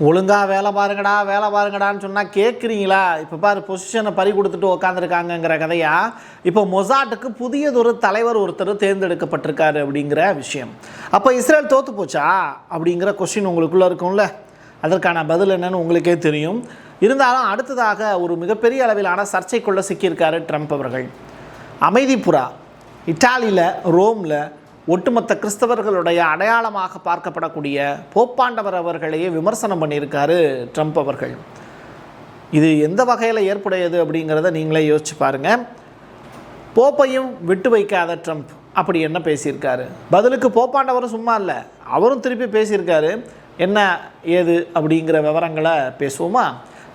ஒழுங்காக வேலை பாருங்கடான்னு சொன்னால் கேட்குறீங்களா? இப்போ பாரு பொசிஷனை பறி கொடுத்துட்டு உக்காந்துருக்காங்கங்கிற கதையா இப்போ மொசாட்டுக்கு புதியதொரு தலைவர் ஒருத்தர் தேர்ந்தெடுக்கப்பட்டிருக்காரு அப்படிங்கிற விஷயம். அப்போ இஸ்ரேல் தோற்று போச்சா அப்படிங்கிற கொஸ்டின் உங்களுக்குள்ளே இருக்கும்ல. அதற்கான பதில் என்னன்னு உங்களுக்கே தெரியும். இருந்தாலும் அடுத்ததாக ஒரு மிகப்பெரிய அளவிலான சர்ச்சைக்குள்ளே சிக்கியிருக்காரு ட்ரம்ப் அவர்கள். அமைதிப்புறா இட்டாலியில் ரோமில் ஒட்டுமொத்த கிறிஸ்தவர்களுடைய அடையாளமாக பார்க்கப்படக்கூடிய போப்பாண்டவர் அவர்களையே விமர்சனம் பண்ணியிருக்காரு ட்ரம்ப் அவர்கள். இது எந்த வகையில் ஏற்புடையது அப்படிங்கிறத நீங்களே யோசிச்சு பாருங்கள். போப்பையும் விட்டு வைக்காத ட்ரம்ப் அப்படி என்ன பேசியிருக்காரு? பதிலுக்கு போப்பாண்டவரும் சும்மா இல்லை, அவரும் திருப்பி பேசியிருக்காரு. என்ன ஏது அப்படிங்கிற விவரங்களை பேசுவோமா?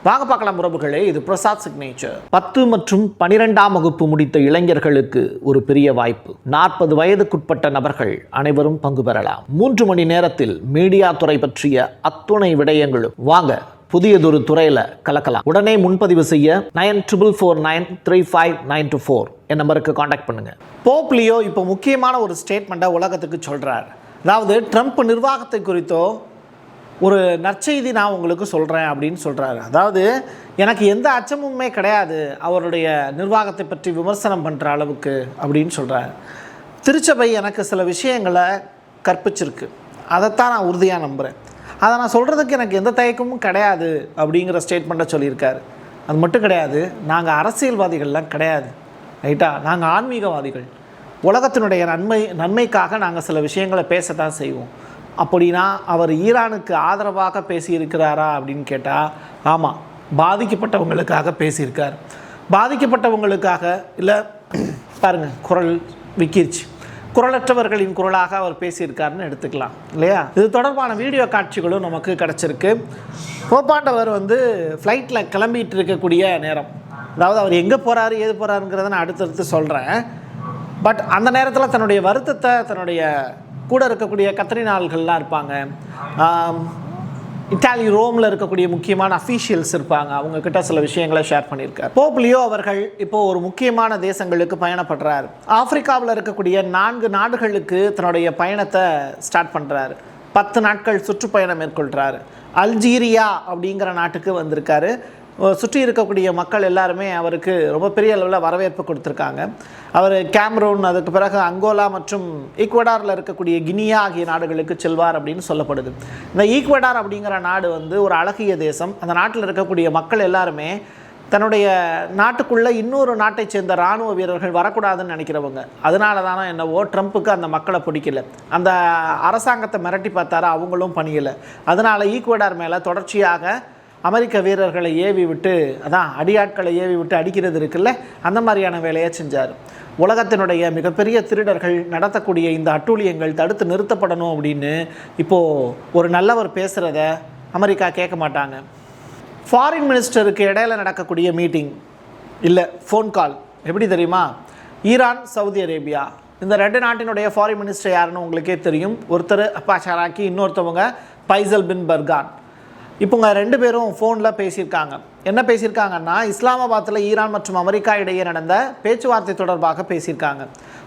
வாங்க பார்க்கலாம் உறவுகளே. இது பிரசாத் சிக்னேச்சர். 10 மற்றும் 12ஆம் வகுப்பு முடித்த இளைஞர்களுக்கு ஒரு பெரிய வாய்ப்பு. 40 வயதுக்குட்பட்ட நபர்கள் அனைவரும் பங்கு பெறலாம். 3 மணி நேரத்தில் மீடியா துறை பற்றிய அத்துணை விடயங்களும். வாங்க புதியதொரு துறையில் கலக்கலாம். உடனே முன்பதிவு செய்ய 94493594 என் நம்பருக்கு காண்டாக்ட் பண்ணுங்க. போப் லியோ இப்போ முக்கியமான ஒரு ஸ்டேட்மெண்ட்டை உலகத்துக்கு சொல்கிறார். அதாவது ட்ரம்ப் நிர்வாகத்தை குறித்தோ ஒரு நற்செய்தி நான் உங்களுக்கு சொல்கிறேன் அப்படின்னு சொல்கிறாரு. அதாவது எனக்கு எந்த அச்சமுமே கிடையாது அவருடைய நிர்வாகத்தை பற்றி விமர்சனம் பண்ணுற அளவுக்கு அப்படின்னு சொல்கிறார். திருச்சபை எனக்கு சில விஷயங்களை கற்பிச்சிருக்கு, அதைத்தான் நான் உறுதியாக நம்புகிறேன். அதை நான் சொல்கிறதுக்கு எனக்கு எந்த தயக்கமும் கிடையாது அப்படிங்கிற ஸ்டேட்மெண்ட்டை சொல்லியிருக்காரு. அது மட்டும் கிடையாது, நாங்கள் அரசியல்வாதிகள்லாம் கிடையாது, ரைட்டா? நாங்கள் ஆன்மீகவாதிகள். உலகத்தினுடைய நன்மைக்காக நாங்கள் சில விஷயங்களை பேசத்தான் செய்வோம். அப்படின்னா அவர் ஈரானுக்கு ஆதரவாக பேசியிருக்கிறாரா அப்படின்னு கேட்டால் ஆமாம், பாதிக்கப்பட்டவங்களுக்காக பேசியிருக்கார். பாதிக்கப்பட்டவங்களுக்காக இல்லை பாருங்கள், குரல் விக்கிருச்சு, குரலற்றவர்களின் குரலாக அவர் பேசியிருக்காருன்னு எடுத்துக்கலாம் இல்லையா? இது தொடர்பான வீடியோ காட்சிகளும் நமக்கு கிடச்சிருக்கு. போப்பாண்டவர் ஃப்ளைட்டில் கிளம்பிட்டு இருக்கக்கூடிய நேரம், அதாவது அவர் எங்கே போகிறாரு ஏது போகிறாருங்கிறத நான் அடுத்தடுத்து சொல்கிறேன். பட் அந்த நேரத்தில் தன்னுடைய வருத்தத்தை தன்னுடைய கூட இருக்கக்கூடிய கத்ரினால்கள்லாம் இருப்பாங்க, இட்டாலி ரோமில் இருக்கக்கூடிய முக்கியமான அஃபீஷியல்ஸ் இருப்பாங்க, அவங்கக்கிட்ட சில விஷயங்களை ஷேர் பண்ணியிருக்கார். போப் லியோ அவர்கள் இப்போது ஒரு முக்கியமான தேசங்களுக்கு பயணப்படுறார். ஆப்பிரிக்காவில் இருக்கக்கூடிய 4 நாடுகளுக்கு தன்னுடைய பயணத்தை ஸ்டார்ட் பண்ணுறாரு. 10 நாட்கள் சுற்றுப்பயணம் மேற்கொள்கிறாரு. அல்ஜீரியா அப்படிங்கிற நாட்டுக்கு வந்திருக்காரு. சுற்றி இருக்கக்கூடிய மக்கள் எல்லாருமே அவருக்கு ரொம்ப பெரிய அளவில் வரவேற்பு கொடுத்துருக்காங்க. அவர் கேமரூன், அதுக்கு பிறகு அங்கோலா மற்றும் ஈக்வடாரில் இருக்கக்கூடிய கினியா ஆகிய நாடுகளுக்கு செல்வார் அப்படின்னு சொல்லப்படுது. இந்த ஈக்வடார் அப்படிங்கிற நாடு ஒரு அழகிய தேசம். அந்த நாட்டில் இருக்கக்கூடிய மக்கள் எல்லாருமே தன்னுடைய நாட்டுக்குள்ளே இன்னொரு நாட்டை சேர்ந்த இராணுவ வீரர்கள் வரக்கூடாதுன்னு நினைக்கிறவங்க. அதனால தானே என்னவோ ட்ரம்ப்புக்கு அந்த மக்களை பிடிக்கல, அந்த அரசாங்கத்தை மிரட்டி பார்த்தாரு, அவங்களும் பணியலை. அதனால் ஈக்வடார் மேலே தொடர்ச்சியாக அமெரிக்க வீரர்களை ஏவி விட்டு, அதான் அடியாட்களை ஏவி விட்டு அடிக்கிறது இருக்குல்ல, அந்த மாதிரியான வேலையை செஞ்சார். உலகத்தினுடைய மிகப்பெரிய திருடர்கள் நடத்தக்கூடிய இந்த அட்டூழியங்கள் தடுத்து நிறுத்தப்படணும் அப்படின்னு இப்போது ஒரு நல்லவர் பேசுகிறத அமெரிக்கா கேட்க மாட்டாங்க. ஃபாரின் மினிஸ்டருக்கு இடையில நடக்கக்கூடிய மீட்டிங் இல்லை ஃபோன் கால் எப்படி தெரியுமா? ஈரான், சவுதி அரேபியா, இந்த 2 நாட்டினுடைய ஃபாரின் மினிஸ்டர் யாருன்னு உங்களுக்கே தெரியும். ஒருத்தர் அப்பா ஷராக்கி, இன்னொருத்தவங்க பைசல் பின் பர்கான். இப்போங்க 2 பேரும் ஃபோனில் பேசியிருக்காங்க. என்ன பேசியிருக்காங்கன்னா, இஸ்லாமாபாத்தில் ஈரான் மற்றும் அமெரிக்கா இடையே நடந்த பேச்சுவார்த்தை தொடர்பாக பேசியிருக்காங்க.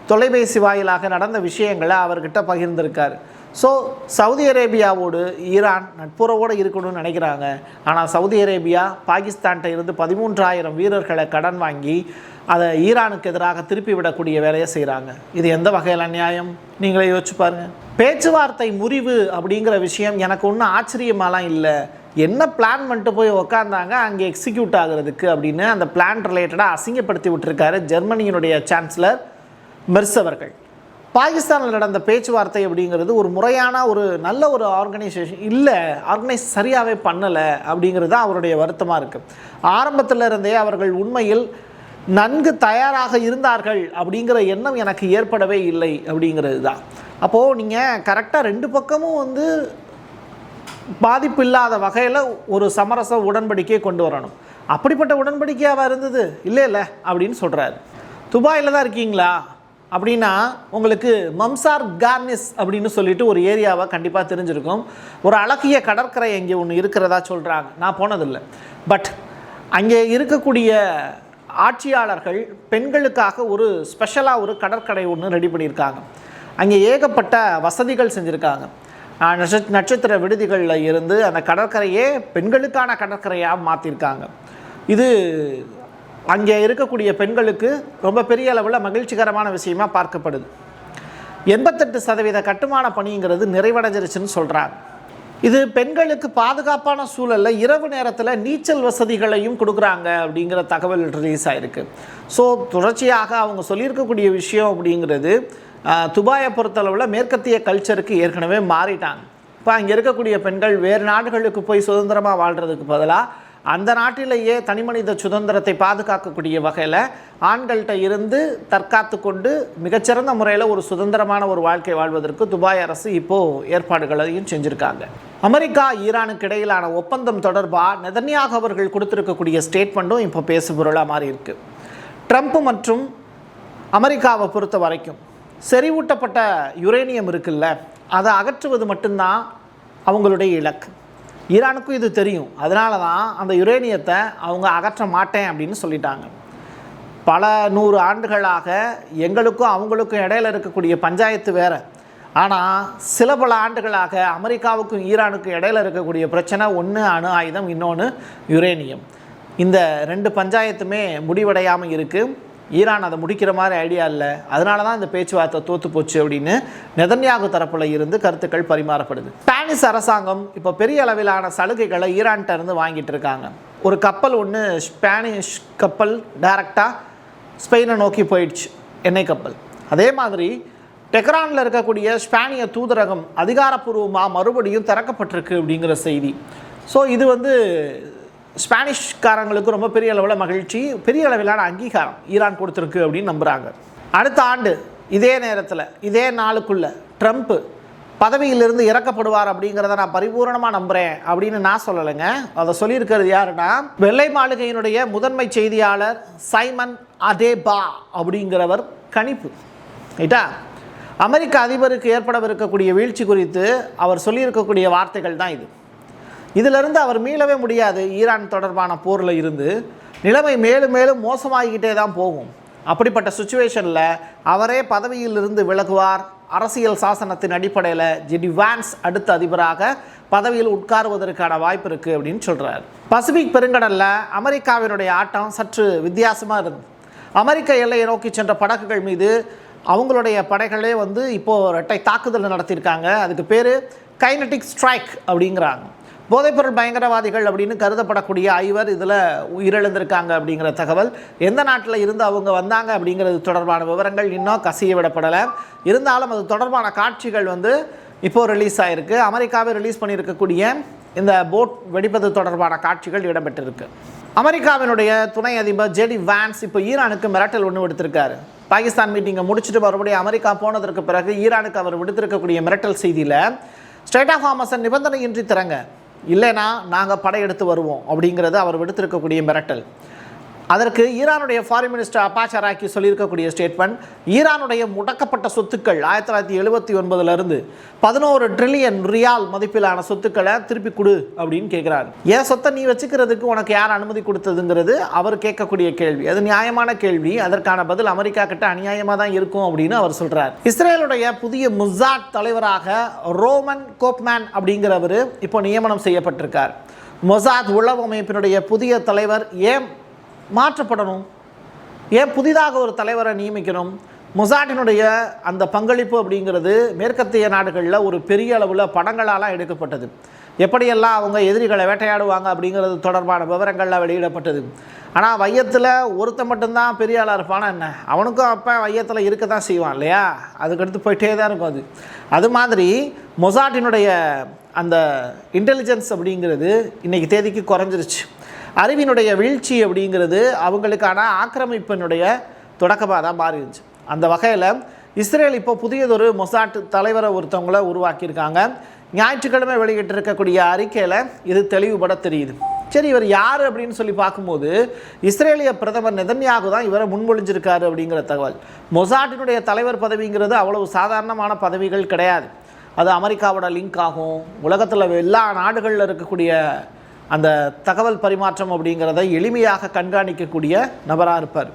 தொலைபேசி வாயிலாக நடந்த விஷயங்களை அவர்கிட்ட பகிர்ந்திருக்காரு. ஸோ சவுதி அரேபியாவோடு ஈரான் நட்புறவோடு இருக்கணும்னு நினைக்கிறாங்க. ஆனால் சவுதி அரேபியா பாகிஸ்தான்கிட்ட இருந்து 13,000 வீரர்களை கடன் வாங்கி அதை ஈரானுக்கு எதிராக திருப்பி விடக்கூடிய வேலையை செய்கிறாங்க. இது எந்த வகையில் நியாயம்? நீங்களே யோசிச்சு பாருங்கள். பேச்சுவார்த்தை முறிவு அப்படிங்கிற விஷயம் எனக்கு ஒன்றும் ஆச்சரியமாலாம் இல்லை. என்ன பிளான் பண்ணிட்டு போய் உக்காந்தாங்க அங்கே எக்ஸிக்யூட் ஆகிறதுக்கு அப்படின்னு அந்த பிளான் ரிலேட்டடாக அசிங்கப்படுத்தி விட்டுருக்காரு ஜெர்மனியினுடைய சான்சலர் மெர்ஸ் அவர்கள். பாகிஸ்தானில் நடந்த பேச்சுவார்த்தை அப்படிங்கிறது ஒரு முறையான ஒரு நல்ல ஒரு ஆர்கனைசேஷன் இல்லை, ஆர்கனைஸ் சரியாகவே பண்ணலை அப்படிங்கிறது தான் அவருடைய வருத்தமாக இருக்குது. ஆரம்பத்தில் இருந்தே அவர்கள் உண்மையில் நன்கு தயாராக இருந்தார்கள் அப்படிங்கிற எண்ணம் எனக்கு ஏற்படவே இல்லை அப்படிங்கிறது தான். அப்போது நீங்கள் கரெக்டாக 2 பக்கமும் பாதிப்பு இல்லாத வகையில் ஒரு சமரச உடன்படிக்கையை கொண்டு வரணும். அப்படிப்பட்ட உடன்படிக்கையாக இருந்தது இல்லை அப்படின்னு சொல்கிறாரு. துபாயில் தான் இருக்கீங்களா அப்படின்னா உங்களுக்கு மம்சார் கார்னிஸ் அப்படின்னு சொல்லிட்டு ஒரு ஏரியாவை கண்டிப்பாக தெரிஞ்சிருக்கும். ஒரு அழகிய கடற்கரை இங்கே ஒன்று இருக்கிறதா சொல்கிறாங்க. நான் போனதில்லை. பட் அங்கே இருக்கக்கூடிய ஆட்சியாளர்கள் பெண்களுக்காக ஒரு ஸ்பெஷலாக ஒரு கடற்கரை ஒன்று ரெடி பண்ணியிருக்காங்க. அங்கே ஏகப்பட்ட வசதிகள் செஞ்சுருக்காங்க. நட்சத்திர விடுதிகளில் இருந்து அந்த கடற்கரையே பெண்களுக்கான கடற்கரையாக மாற்றிருக்காங்க. இது அங்கே இருக்கக்கூடிய பெண்களுக்கு ரொம்ப பெரிய அளவில் மகிழ்ச்சிகரமான விஷயமா பார்க்கப்படுது. 88% கட்டுமான பணிங்கிறது நிறைவடைஞ்சிருச்சுன்னு சொல்கிறாங்க. இது பெண்களுக்கு பாதுகாப்பான சூழலில் இரவு நேரத்தில் நீச்சல் வசதிகளையும் கொடுக்குறாங்க அப்படிங்கிற தகவல் ரிலீஸ் ஆகிருக்கு. ஸோ தொடர்ச்சியாக அவங்க சொல்லியிருக்கக்கூடிய விஷயம் அப்படிங்கிறது துபாயை பொறுத்தளவில் மேற்கத்திய கல்ச்சருக்கு ஏற்கனவே மாறிட்டாங்க. இப்போ அங்கே இருக்கக்கூடிய பெண்கள் வேறு நாடுகளுக்கு போய் சுதந்திரமாக வாழ்கிறதுக்கு பதிலாக அந்த நாட்டிலேயே தனிமனித சுதந்திரத்தை பாதுகாக்கக்கூடிய வகையில் ஆண்கள்கிட்ட இருந்து தற்காத்து கொண்டு மிகச்சிறந்த முறையில் ஒரு சுதந்திரமான ஒரு வாழ்க்கை வாழ்வதற்கு துபாய் அரசு இப்போது ஏற்பாடுகளையும் செஞ்சுருக்காங்க. அமெரிக்கா ஈரானுக்கு இடையிலான ஒப்பந்தம் தொடர்பாக நெதன்யாகு அவர்கள் கொடுத்துருக்கக்கூடிய ஸ்டேட்மெண்ட்டும் இப்போ பேசுபொருளாக மாறி இருக்குது. ட்ரம்ப் மற்றும் அமெரிக்காவை பொறுத்த வரைக்கும் செறிவூட்டப்பட்ட யுரேனியம் இருக்குல்ல, அதை அகற்றுவது மட்டும்தான் அவங்களுடைய இலக்கு. ஈரானுக்கும் இது தெரியும். அதனால தான் அந்த யுரேனியத்தை அவங்க அகற்ற மாட்டேன் அப்படின்னு சொல்லிட்டாங்க. பல 100 ஆண்டுகளாக எங்களுக்கும் அவங்களுக்கும் இடையில இருக்கக்கூடிய பஞ்சாயத்து வேறு. ஆனால் சில பல ஆண்டுகளாக அமெரிக்காவுக்கும் ஈரானுக்கும் இடையில இருக்கக்கூடிய பிரச்சனை ஒன்று அணு ஆயுதம், இன்னொன்று யுரேனியம். இந்த 2 பஞ்சாயத்துமே முடிவடையாமல் இருக்குது. ஈரான் அதை முடிக்கிற மாதிரி ஐடியா இல்லை. அதனால தான் இந்த பேச்சுவார்த்தை தோற்று போச்சு அப்படின்னு நெதன்யாகு தரப்பில் இருந்து கருத்துக்கள் பரிமாறப்படுது. ஸ்பானிஷ் அரசாங்கம் இப்போ பெரிய அளவிலான சலுகைகளை ஈரான்கிட்ட இருந்து வாங்கிட்டு இருக்காங்க. ஒரு கப்பல் ஒன்று, ஸ்பானிஷ் கப்பல் டைரெக்டாக ஸ்பெயினை நோக்கி போயிடுச்சு, எண்ணெய் கப்பல். அதே மாதிரி டெஹ்ரானில் இருக்கக்கூடிய ஸ்பானிய தூதரகம் அதிகாரப்பூர்வமாக மறுபடியும் திறக்கப்பட்டிருக்கு அப்படிங்கிற செய்தி. ஸோ இது ஸ்பானிஷ்காரங்களுக்கு ரொம்ப பெரிய அளவில் மகிழ்ச்சி, பெரிய அளவிலான அங்கீகாரம் ஈரான் கொடுத்துருக்கு அப்படின்னு நம்புகிறாங்க. அடுத்த ஆண்டு இதே நேரத்தில் இதே நாளுக்குள்ளே ட்ரம்ப் பதவியிலிருந்து இறக்கப்படுவார் அப்படிங்கிறத நான் பரிபூர்ணமாக நம்புகிறேன் அப்படின்னு நான் சொல்லலைங்க. அதை சொல்லியிருக்கிறது யாருன்னா, வெள்ளை மாளிகையினுடைய முதன்மை செய்தியாளர் சைமன் அதேபா அப்படிங்கிறவர் கணிப்பு. ரைட்டா? அமெரிக்க அதிபருக்கு ஏற்படவிருக்கக்கூடிய வீழ்ச்சி குறித்து அவர் சொல்லியிருக்கக்கூடிய வார்த்தைகள் தான் இது. இதிலிருந்து அவர் மீளவே முடியாது. ஈரான் தொடர்பான போரில் இருந்து நிலைமை மேலும் மேலும் மோசமாகிக்கிட்டே தான் போகும். அப்படிப்பட்ட சுச்சுவேஷனில் அவரே பதவியிலிருந்து விலகுவார். அரசியல் சாசனத்தின் அடிப்படையில் ஜெடி வான்ஸ் அடுத்த அதிபராக பதவியில் உட்காருவதற்கான வாய்ப்பு இருக்குது அப்படின்னு சொல்கிறார். பசிபிக் பெருங்கடலில் அமெரிக்காவினுடைய ஆட்டம் சற்று வித்தியாசமாக இருந்தது. அமெரிக்க எல்லையை நோக்கி சென்ற படகுகள் மீது அவங்களுடைய படைகளே இப்போது இரட்டை தாக்குதல் நடத்தியிருக்காங்க. அதுக்கு பேர் கைனடிக் ஸ்ட்ரைக் அப்படிங்கிறாங்க. போதைப்பொருள் பயங்கரவாதிகள் அப்படின்னு கருதப்படக்கூடிய 5 இதில் உயிரிழந்திருக்காங்க அப்படிங்கிற தகவல். எந்த நாட்டில் இருந்து அவங்க வந்தாங்க அப்படிங்கிறது தொடர்பான விவரங்கள் இன்னும் கசிய விடப்படலை. இருந்தாலும் அது தொடர்பான காட்சிகள் இப்போது ரிலீஸ் ஆகிருக்கு. அமெரிக்காவை ரிலீஸ் பண்ணியிருக்கக்கூடிய இந்த போட் வெடிப்பது தொடர்பான காட்சிகள் இடம்பெற்றிருக்கு. அமெரிக்காவினுடைய துணை அதிபர் ஜெடி வான்ஸ் இப்போ ஈரானுக்கு மிரட்டல் ஒன்று விடுத்திருக்காரு. பாகிஸ்தான் மீட்டிங்கை முடிச்சுட்டு மறுபடியும் அமெரிக்கா போனதற்கு பிறகு ஈரானுக்கு அவர் விடுத்திருக்கக்கூடிய மிரட்டல் செய்தியில் ஸ்ட்ரைட் ஆஃப் ஹார்மஸை நிபந்தனையின்றி திறங்க, இல்லைனா நாங்கள் படையெடுத்து வருவோம் அப்படிங்கிறது அவர் விடுத்திருக்கக்கூடிய மிரட்டல். அதற்கு ஈரானுடைய ஃபாரின் மினிஸ்டர் அப்பாஸ் அராக்சி சொல்லியிருக்கக்கூடிய ஸ்டேட்மெண்ட், ஈரானுடைய முடக்கப்பட்ட சொத்துக்கள் 1979 11 ட்ரில்லியன் ரியால் மதிப்பிலான சொத்துக்களை திருப்பி கொடு அப்படின்னு கேட்குறாரு. ஏன் சொத்தை நீ வச்சுக்கிறதுக்கு உனக்கு யார் அனுமதி கொடுத்ததுங்கிறது அவர் கேட்கக்கூடிய கேள்வி. அது நியாயமான கேள்வி. அதற்கான பதில் அமெரிக்கா கிட்ட அநியாயமாக தான் இருக்கும் அப்படின்னு அவர் சொல்கிறார். இஸ்ரேலுடைய புதிய மொசாட் தலைவராக ரோமன் கோப்மேன் அப்படிங்கிறவர் இப்போ நியமனம் செய்யப்பட்டிருக்கார். மொசாத் உளவு அமைப்பினுடைய புதிய தலைவர் ஏன் மாற்றப்படணும்? ஏன் புதிதாக ஒரு தலைவரை நியமிக்கணும்? மொசாட்டினுடைய அந்த பங்களிப்பு அப்படிங்கிறது மேற்கத்திய நாடுகளில் ஒரு பெரிய அளவில் படங்களால் எடுக்கப்பட்டது. எப்படியெல்லாம் அவங்க எதிரிகளை வேட்டையாடுவாங்க அப்படிங்கிறது தொடர்பான விவரங்கள்லாம் வெளியிடப்பட்டது. ஆனால் வையத்தில் ஒருத்தன் மட்டும்தான் பெரிய ஆளாக இருப்பானா என்ன? அவனுக்கும் அப்போ வையத்தில் இருக்க தான் செய்வான் இல்லையா? அதுக்கடுத்து போயிட்டே தான் இருக்கும். அது மாதிரி மொசாட்டினுடைய அந்த இன்டெலிஜென்ஸ் அப்படிங்கிறது இன்றைக்கி தேதிக்கு குறைஞ்சிருச்சு. அறிவினுடைய வீழ்ச்சி அப்படிங்கிறது அவங்களுக்கான ஆக்கிரமிப்பினுடைய தொடக்கமாக தான் மாறிடுச்சு. அந்த வகையில் இஸ்ரேல் இப்போ புதியதொரு மொசாட் தலைவரை ஒருத்தவங்களை உருவாக்கியிருக்காங்க. ஞாயிற்றுக்கிழமை வெளியிட்டிருக்கக்கூடிய அறிக்கையில் இது தெளிவுபட தெரியுது. சரி, இவர் யார் அப்படின்னு சொல்லி பார்க்கும்போது இஸ்ரேலிய பிரதமர் நெதன்யாகு தான் இவரை முன்மொழிஞ்சிருக்காரு அப்படிங்கிற தகவல். மொசாட்டினுடைய தலைவர் பதவிங்கிறது அவ்வளவு சாதாரணமான பதவிகள் கிடையாது. அது அமெரிக்காவோட லிங்க் ஆகும். உலகத்தில் எல்லா நாடுகளில் இருக்கக்கூடிய அந்த தகவல் பரிமாற்றம் அப்படிங்கிறத எளிமையாக கண்காணிக்கக்கூடிய நபராக இருப்பார்.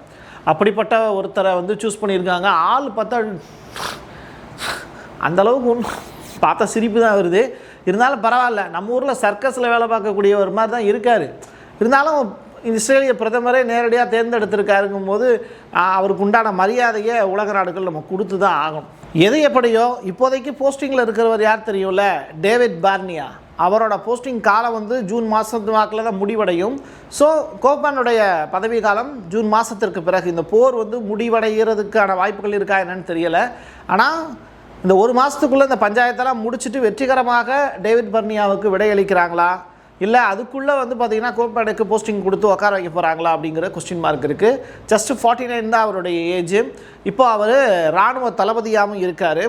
அப்படிப்பட்ட ஒருத்தரை சூஸ் பண்ணியிருக்காங்க. ஆள் பார்த்தா அந்தளவுக்கு பார்த்தா சிரிப்பு தான் வருது. இருந்தாலும் பரவாயில்ல, நம்ம ஊரில் சர்க்கஸில் வேலை பார்க்கக்கூடிய ஒரு மாதிரி தான் இருக்கார். இருந்தாலும் இஸ்ரேலிய பிரதமரே நேரடியாக தேர்ந்தெடுத்திருக்காருங்கும் போது அவருக்கு உண்டான மரியாதையை உலக நாடுகள் நம்ம கொடுத்து தான் ஆகணும். எது எப்படியோ இப்போதைக்கு போஸ்டிங்கில் இருக்கிறவர் யார் தெரியும்ல, டேவிட் பார்னியா. அவரோட போஸ்டிங் காலம் ஜூன் மாதத்து வாக்கில் தான் முடிவடையும். ஸோ கோப்பானுடைய பதவி காலம் ஜூன் மாதத்திற்கு பிறகு. இந்த போர் முடிவடைகிறதுக்கான வாய்ப்புகள் இருக்கா என்னன்னு தெரியலை. ஆனால் இந்த ஒரு மாதத்துக்குள்ளே இந்த பஞ்சாயத்தெல்லாம் முடிச்சுட்டு வெற்றிகரமாக டேவிட் பர்னியாவுக்கு விடையளிக்கிறாங்களா, இல்லை அதுக்குள்ளே பார்த்திங்கன்னா கோப்பானுக்கு போஸ்டிங் கொடுத்து உட்கார வைக்க போகிறாங்களா அப்படிங்கிற கொஸ்டின் மார்க் இருக்குது. ஜஸ்ட் 49 தான் அவருடைய ஏஜ். இப்போ அவர் இராணுவ தளபதியாகவும் இருக்கார்,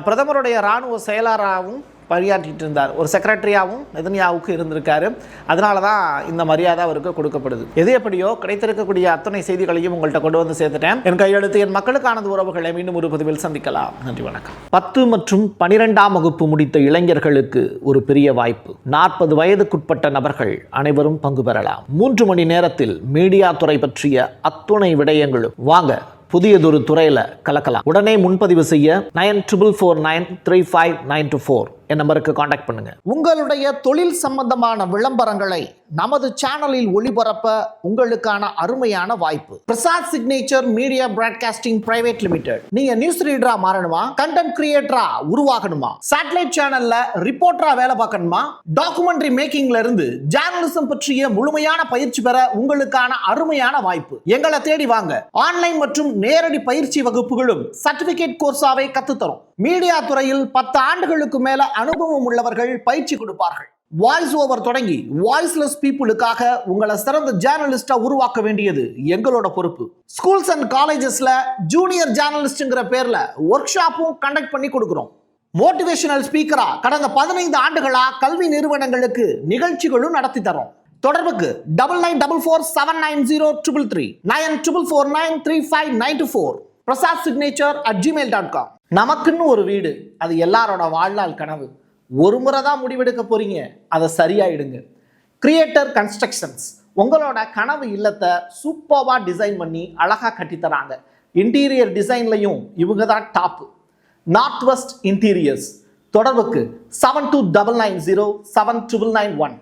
பிரதமருடைய இராணுவ செயலாளராகவும் பணியாற்றிட்டு இருந்தார், ஒரு செக்ரட்டரியாகவும் நெதன்யாவுக்கு இருந்திருக்காரு. அதனால தான் இந்த மரியாதை அவருக்கு கொடுக்கப்படுது. எது எப்படியோ கிடைத்திருக்கக்கூடிய அத்தனை செய்திகளையும் உங்கள்கிட்ட கொண்டு சேர்த்துட்டேன். என் கையெழுத்து என் மக்களுக்கானது உறவுகளை மீண்டும் ஒரு பதிவில் சந்திக்கலாம். நன்றி, வணக்கம். 10 மற்றும் 12ஆம் வகுப்பு முடித்த இளைஞர்களுக்கு ஒரு பெரிய வாய்ப்பு. 40 வயதுக்குட்பட்ட நபர்கள் அனைவரும் பங்கு பெறலாம். 3 மணி நேரத்தில் மீடியா துறை பற்றிய அத்துணை விடயங்களும். வாங்க, புதியதொரு துறையில் கலக்கலாம். உடனே முன்பதிவு செய்ய 94493592 என் நம்பருக்கு காண்டாக்ட் பண்ணுங்க. உங்களுடைய தொழில் சம்பந்தமான விளம்பரங்களை நமது சேனலில் ஒளிபரப்ப உங்களுக்கான அருமையான வாய்ப்பு. Prasad signature media broadcasting private limited. நீங்க நியூஸ் ரீடரா மாறணுமா, கண்டென்ட் கிரியேட்டரா உருவாகணுமா, சேட்டலைட் சேனல்ல ரிப்போர்ட்டரா வேலை பார்க்கணுமா, டாக்குமெண்ட்ரி மேக்கிங்ல இருந்து ஜேர்னலிசம் பற்றிய முழுமையான பயிற்சி பெற உங்களுக்கான அருமையான வாய்ப்பு. எங்களை தேடி வாங்க. ஆன்லைன் மற்றும் நேரடி பயிற்சி வகுப்புகளும் சர்டிபிகேட் கோர்ஸாவே கத்துத்தரும். மீடியா துறையில் 10 ஆண்டுகளுக்கு மேல அனுபவம் உள்ளவர்கள் பயிற்சி கொடுப்பார்கள். வாய்ஸ் ஓவர் தொடங்கி வாய்ஸ்லெஸ் பீப்புளுக்காக உங்களை சிறந்த ஜேர்னலிஸ்டா உருவாக்க வேண்டியது எங்களோட பொறுப்பு. ஸ்கூல்ஸ் அண்ட் காலேஜஸ்ல ஜூனியர் ஜேர்னலிஸ்ட்ங்கிற பேர்ல ஒர்க் ஷாப்பும் கண்டக்ட் பண்ணி கொடுக்கிறோம். மோட்டிவேஷனல் ஸ்பீக்கரா கடந்த 15 ஆண்டுகளா கல்வி நிறுவனங்களுக்கு நிகழ்ச்சிகளும் நடத்தி தரோம். தொடர்புக்கு 9944790333 94493594 prasadsignature@gmail.com. நமக்குன்னு ஒரு வீடு, அது எல்லாரோட வாழ்நாள் கனவு. ஒரு முறை தான் முடிவெடுக்க போறீங்க, அதை சரியாயிடுங்க. கிரியேட்டர் கன்ஸ்ட்ரக்ஷன்ஸ் உங்களோட கனவு இல்லத்தை சூப்பர்வா டிசைன் பண்ணி அழகா கட்டித்தராங்க. இன்டீரியர் டிசைன்லையும் இவங்க தான் டாப். North west interiors. தொடர்புக்கு 7299079991.